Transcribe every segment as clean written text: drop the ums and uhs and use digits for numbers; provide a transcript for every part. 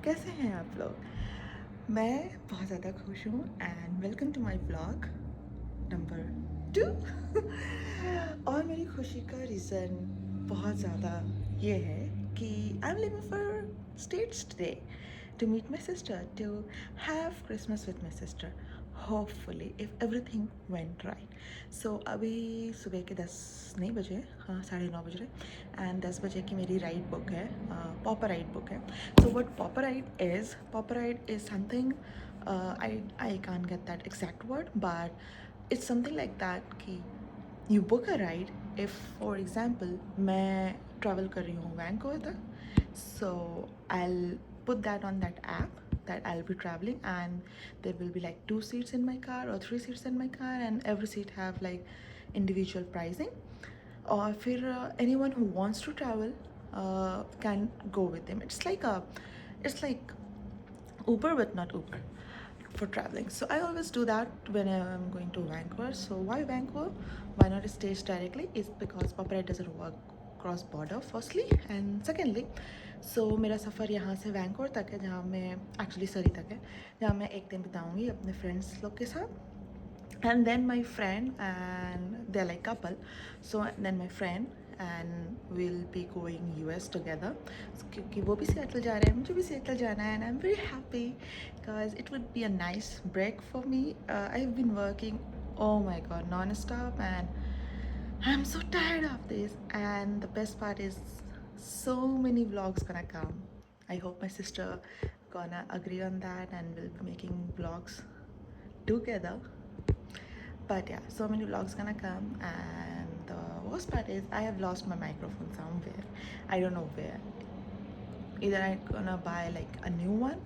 कैसे हैं आप लोग? मैं बहुत ज़्यादा खुश हूँ and welcome to my vlog number 2 और मेरी खुशी का रीज़न बहुत ज़्यादा ये है कि I am living for states today to meet my sister, to have Christmas with my sister. Hopefully, if everything went right. So अभी सुबह के 10 नहीं बजे, हाँ 9:30 बज रहे एंड 10 बजे की मेरी राइड बुक है, पॉपर राइड बुक है. So what Pauper ride is something, I can't get that exact word, but it's something like that कि you book a ride if for example मैं travel कर रही हूँ वैंकूवर तक, so I'll put that on that app that I'll be traveling and there will be like 2 seats in my car or 3 seats in my car and every seat have like individual pricing. Or फिर anyone who wants to travel can go with them. It's like Uber but not Uber for traveling. So I always do that when I'm going to Vancouver. So why Vancouver? Why not States directly? It's because Papa doesn't work cross border firstly and secondly, so मेरा सफ़र यहाँ से Vancouver तक है, जहाँ मैं actually सरी तक है, जहाँ मैं एक दिन बिताऊँगी अपने फ्रेंड्स लोग के साथ. And then my friend, and they're like couple, so then my friend and we'll be going US together. So, क्योंकि वो भी सियाटल जा रहे हैं, मुझे भी सियाटल जाना है and I'm very happy because it would be a nice break for me. I've been working, oh my god, non-stop and I'm so tired of this, and the best part is so many vlogs gonna come. I hope my sister gonna agree on that and we'll be making vlogs together. But yeah, so many vlogs gonna come, and the worst part is I have lost my microphone somewhere. I don't know where. Either I'm gonna buy like a new one,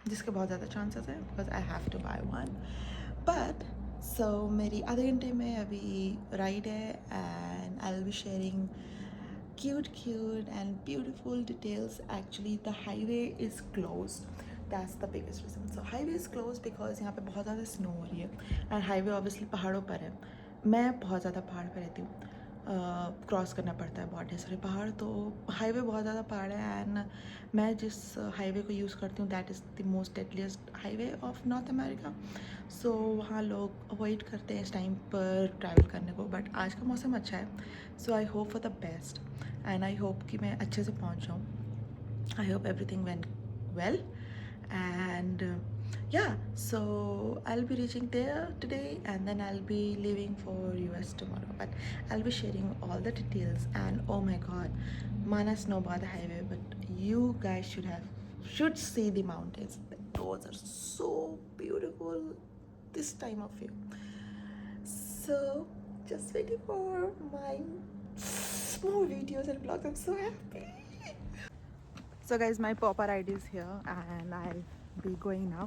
जिसके बहुत ज़्यादा chances है because I have to buy one. But so मेरी आधे घंटे में अभी ride है and I'll be sharing cute and beautiful details. Actually the highway is closed. That's the biggest reason. So highway is closed because यहाँ पे बहुत ज़्यादा स्नो हो रही है and highway obviously पहाड़ों पर है. मैं बहुत ज़्यादा पहाड़ पर रहती हूँ, क्रॉस करना पड़ता है बहुत ढेर सारे पहाड़, तो हाईवे बहुत ज़्यादा पहाड़ है एंड मैं जिस हाईवे को यूज़ करती हूँ that is the most deadliest highway of North America. So वहाँ लोग अवॉइड करते हैं इस टाइम पर ट्रैवल करने को, बट आज का मौसम अच्छा है, so I hope for the best and I hope कि मैं अच्छे से पहुँच जाऊँ. I hope everything went well and yeah, so I'll be reaching there today and then I'll be leaving for US tomorrow, but I'll be sharing all the details. And oh my god, Manas know about the highway, but you guys should see the mountains. Those are so beautiful this time of year. So just waiting for my more videos and vlogs. I'm so happy. So guys, my Papa ride is here and I'll be going now.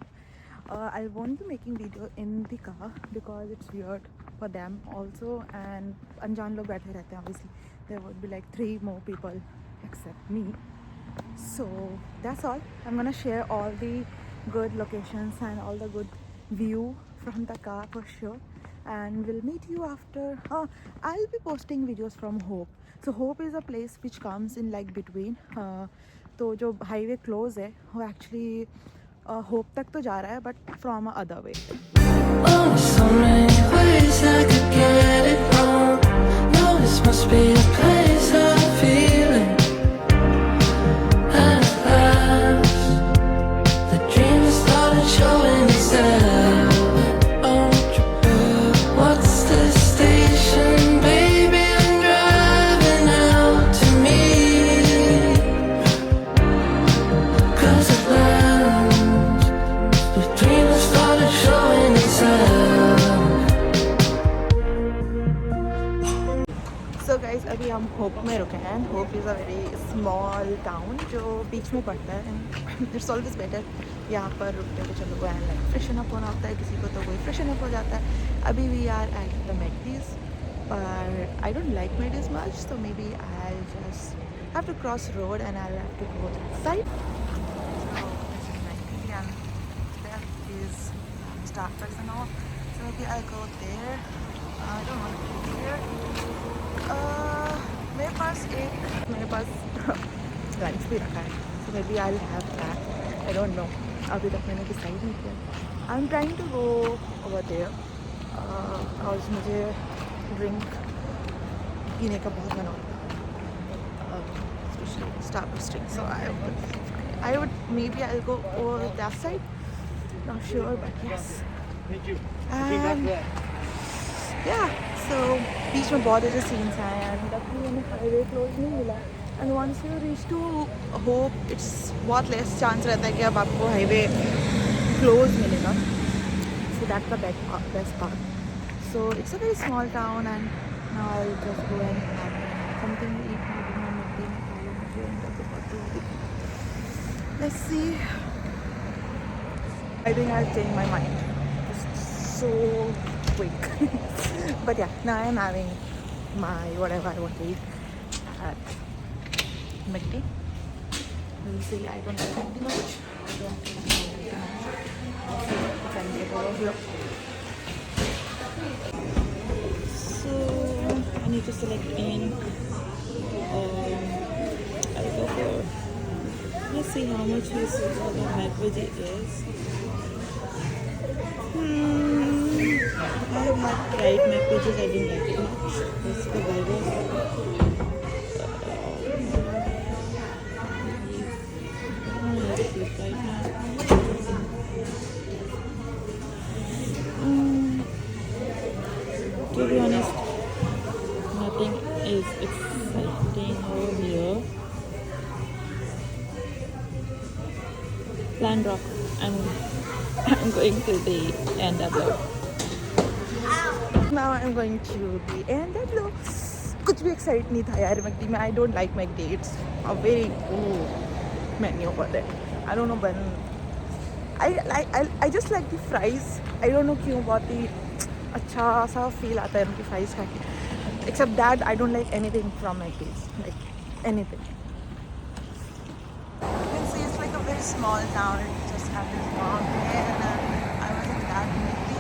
I won't be making video in the car because it's weird for them also, and अनजान लोग बैठे रहते हैं obviously. There would be like 3 more people except me. So that's all. I'm gonna share all the good locations and all the good view from the car for sure. And we'll meet you after. I'll be posting videos from Hope. So Hope is a place which comes in like between. तो जो highway close है वो actually hope तक तो जा रहा है but from other way. अभी हम होप में रुके हैं. Hope is a very small town जो बीच में पड़ता है एंड इट्स ऑलवेज बेटर यहाँ पर रुकते हुए चलो एंड लाइक फ्रेशन अप होना होता है, किसी को तो कोई फ्रेशन अप हो जाता है. अभी we are at the McD's, but I don't like Madis much, so maybe I'll just have to cross road and I'll have to go to the side. So this is Macdi and there is Starbucks and all, so maybe I'll go there. I don't want to go here. मेरे पास lunch भी रखा है so maybe I'll have that. I don't know. अभी तक मैंने decide नहीं किया. I'm trying to go over there because मुझे ड्रिंक पीने का बहुत मन होता है, especially Starbucks drink. So I would maybe I'll go over that side. Not sure, but yes. And yeah, so बीच में बहुत अच्छे सीन्स हैं एंड अभी हमें हाईवे क्लोज नहीं मिला. And once you reach to Hope it's बहुत लेस चांस रहता है कि अब आपको हाईवे क्लोज मिलेगा. So that's the best part. So it's a very small town and now I just go and have something to eat. मैं मिलती में खा लूँ, मुझे let's see. I think I'll change my mind. It's so quick. But yeah, now I'm having my whatever I want to eat at McD. We'll see. I don't like McD much. I don't like McD much. If I can get over here. So I need to select in. I'll go for. Let's see how much this McVeggie is. I have not tried McVeggies. I didn't like it much. This is the burger. Right now. To be honest, nothing is exciting over here. Plan Rock. I'm going to the NW. Now I'm going to the NW. कुछ भी excite नहीं था यार McD में. I don't like McD. It's a very menu over there. I don't know when. I just like the fries. I don't know क्यों बहुत ही अच्छा सा फील आता है उनकी फ्राइज खा के. Except that I don't like anything from McD's. Like anything. You can see it's like a very small town. It just had this mountain and I was in that McD.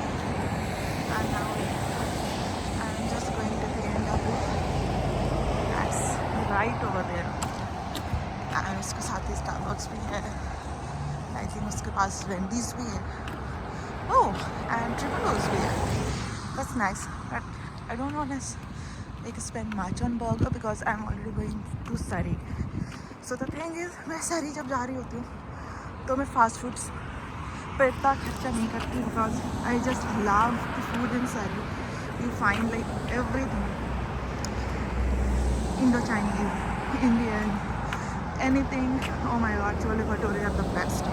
And now I'm just going to the NW. That's right over there. And उसके साथ ही Starbucks भी है. I think उसके पास Wendy's भी है. Oh, and Triple O's भी है. That's nice. But I don't want to spend much on burger because I'm already going to Surrey. So the thing is, मैं Surrey जब जा रही होती हूँ तो मैं फास्ट फूड्स पर इतना खर्चा नहीं करती because I just love the food in Surrey. You find like everything. Indo-Chinese, Indian, anything. Oh my god, chole bhature are the best.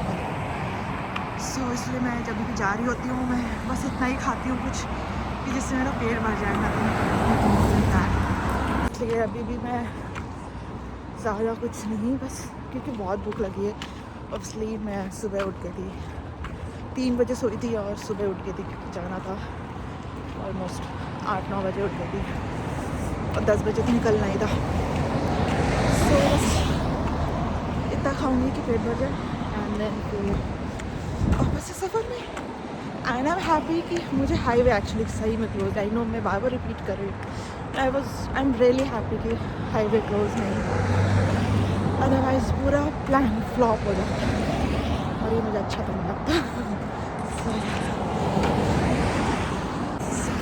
So इसलिए मैं जब भी जा रही होती हूँ मैं बस इतना ही खाती हूँ कुछ कि जिससे मेरा पेट भर जाए. इसलिए अभी भी मैं ज़्यादा कुछ नहीं, बस क्योंकि बहुत भूख लगी है. ऑब्वियसली मैं सुबह उठ गई थी 3 बजे सोई थी और सुबह उठ गई थी क्योंकि जाना था. ऑलमोस्ट 8-9 बजे उठ गई थी और 10 बजे तो निकलना ही था. सो बस इतना खाऊंगी कि पेट भर जाए एंड देन फिर वापस से सफ़र में. एंड आई एम हैप्पी कि मुझे हाईवे एक्चुअली सही में क्लोज. आई नो मैं बार बार रिपीट कर रही हूँ. आई एम रियली हैप्पी कि हाईवे क्लोज नहीं, अदरवाइज पूरा प्लान फ्लॉप हो जाता और ये मुझे अच्छा तो नहीं लगता.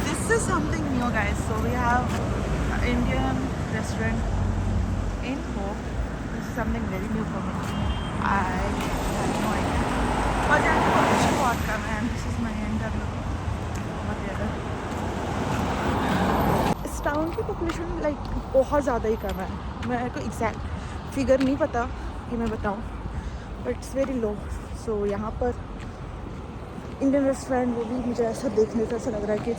This is something new guys. So we have Indian restaurant in Hope. This is something very new for me. I have no idea. But I am बहुत कम है. This is my interview. इस टाउन की population like बहुत ज़्यादा ही कम है. मेरे को एग्जैक्ट फिगर नहीं पता कि मैं बताऊं, बट इट्स वेरी लो. सो यहाँ पर इंडियन रेस्टोरेंट वो भी मुझे ऐसा देखने से ऐसा लग रहा है कि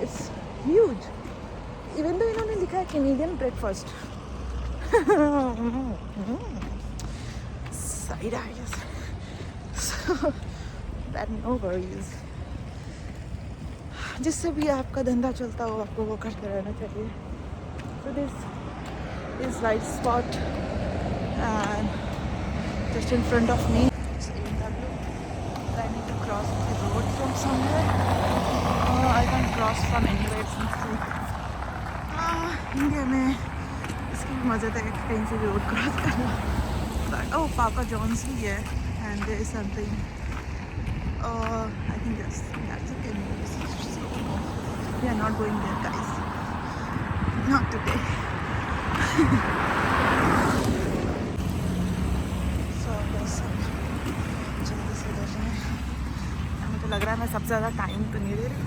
इट्स ह्यूज. इवन तो इन्होंने लिखा है Canadian breakfast. Side eyes. That no worries. जिससे भी आपका धंधा चलता हो आपको वो करते रहना चाहिए. So this is right spot and just in front of me it's AW. I need to cross the road from somewhere. I can't cross from anywhere since India में इसकी भी मज़ा है कहीं से भी रोड क्रॉस करना. But oh, Papa John's here, and there is something. I think that's okay. Maybe this is just go. We are not going there, guys. Not today. So बस जल्दी से उधर जाएं. मुझे लग रहा है मैं सबसे ज़्यादा टाइम तो नहीं दे रही.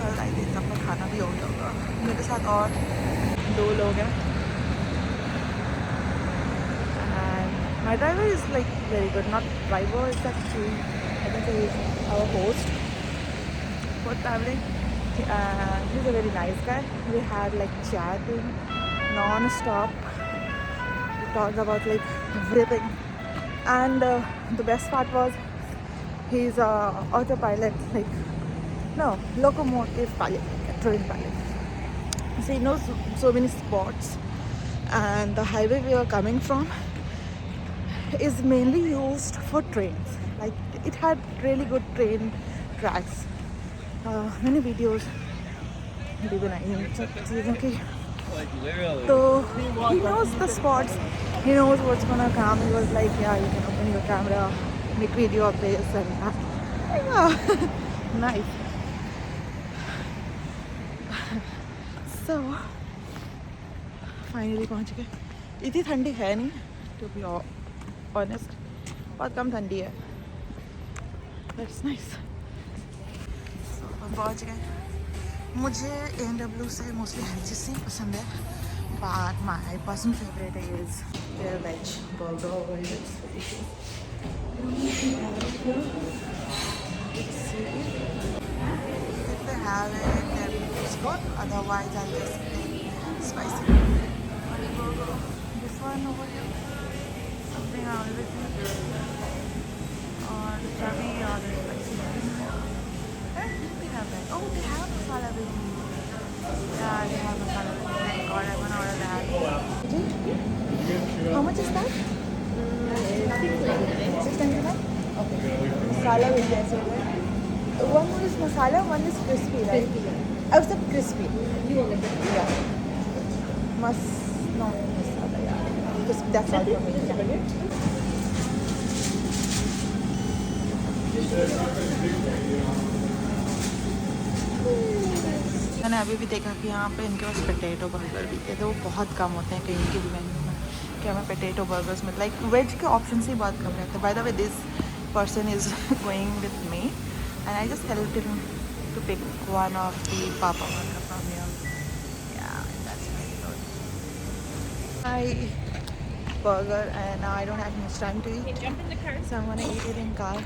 कल आई थिंक सबका खाना भी हो गया होगा. मेरे साथ और 2 लोग हैं. And my driver is like very good. Not driver, it's actually, I can say he's our host for traveling. He's a very nice guy. We had like chatting non-stop. We talked about like everything. And the best part was he's a autopilot, like no, locomotive pilot, like a train pilot. So he knows so many spots. And the highway we were coming from is mainly used for trains. Like it had really good train tracks. Many videos भी बनाई हैं सब चीज़ों की. So he knows the spots. He knows what's gonna come. He was like, yeah, you can open your camera, make video of this and that. Yeah, nice. So finally पहुँच गए. इतनी ठंडी है नहीं, to be honest. बहुत कम ठंडी है. That's nice. So हम पहुँच गए. मुझे A&W से मोस्टली HGC पसंद है, but my personal favorite is their veg burger over here. Let's see. If they have it, then it's good. Otherwise, I'll just get spicy burger. This one over here, something I always eat, or the curry or the spicy. They have that. Oh, they have masala biryani. Yeah, they have masala biryani. Thank God, I'm gonna order that. How much is that? 699. Okay. Masala biryani. One is masala, one is crispy, right? I was crispy. You want like it? Yeah. No masala. Yeah. Just that's all for me. मैंने अभी भी देखा कि यहाँ पे इनके पास potato burger भी थे, तो वो बहुत कम होते हैं कहीं के भी मेन्यू में कि हमें पोटैटो बर्गर्स में लाइक वेज के ऑप्शन ही बहुत कम रहते हैं. By the way this person is going with me and I just helped him to pick one of the papa burger from here. Yeah that's very good. I burger and I don't have much time to eat, so I want to eat it in car.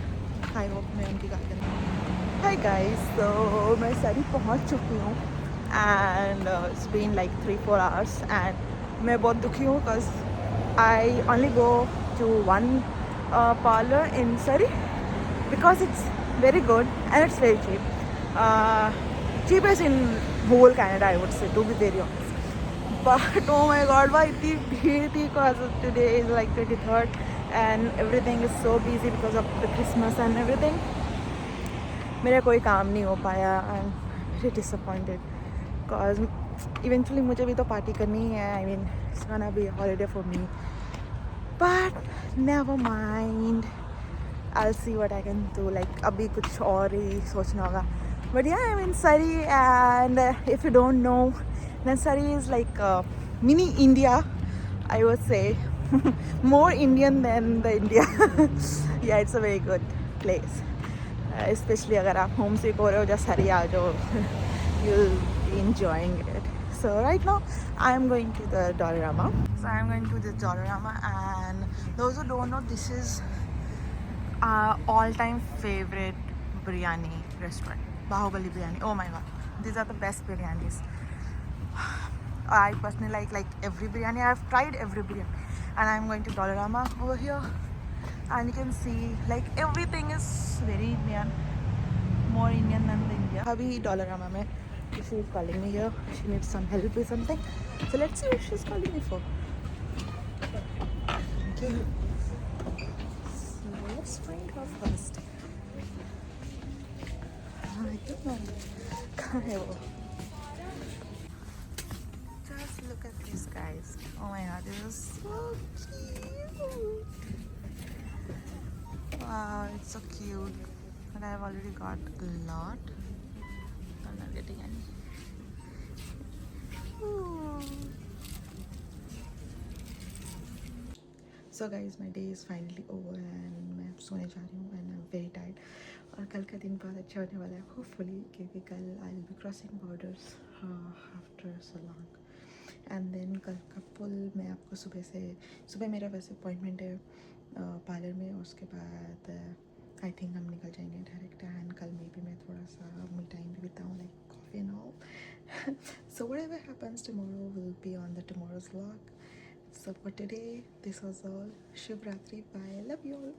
I hope मैं उनकी garden. Hi guys, तो मैं सरी पहुंच चुकी हूँ and it's been like 3-4 hours and मैं बहुत दुखी हूँ because I only go to one parlour in Surrey because it's very good and it's very cheap. Cheapest in whole Canada I would say, to be very honest. But oh my god, why इतनी भीड़ थी because today is like 23rd and everything is so busy because of the Christmas and everything. मेरा कोई काम नहीं हो पाया. I am very disappointed because eventually मुझे भी तो पार्टी करनी ही है. I mean it's gonna be holiday for me, but never mind, I will see what I can do. Like अभी कुछ और ही सोचना होगा. But yeah I mean Surrey, and if you don't know then Surrey is like mini India, I would say. More Indian than the India. Yeah, it's a very good place. Especially अगर आप home सिक हो रहे हो just सरी आ जाओ, you'll be enjoying it. So right now I am going to the Dollarama. So I am going to the Dollarama, and those who don't know, this is our all-time favorite biryani restaurant, Bahubali Biryani. Oh my god, these are the best biryanis. I personally like every biryani. I've tried every biryani, and I'm going to Dollarama over here, and you can see like everything is very Indian, more Indian than the India. Abhi Dollarama mein she is calling me here. She needs some help with something, so let's see what she's calling me for. Okay, so let's find her first. I don't know. कहाँ है वो? Just look at this. these guys. Oh my god, this is so cute. Wow, it's so cute. But I've already got a lot. I'm not getting any. Ooh. So guys my day is finally over and मैं अब सोने जा रही हूँ and I am very tired. और कल का दिन बहुत अच्छा होने वाला है होपफुली, क्योंकि कल I will be crossing borders after so long. And then कल का फुल मैं आपको सुबह मेरा वैसे अपॉइंटमेंट है पार्लर में, और उसके बाद आई थिंक हम निकल जाएंगे डायरेक्ट. एंड कल में भी मैं थोड़ा सा मी टाइम भी बिताऊँ, like coffee and all. So whatever happens tomorrow will be on the tomorrow's vlog. So for today, this was all. Shubh Ratri. Bye. Love you all.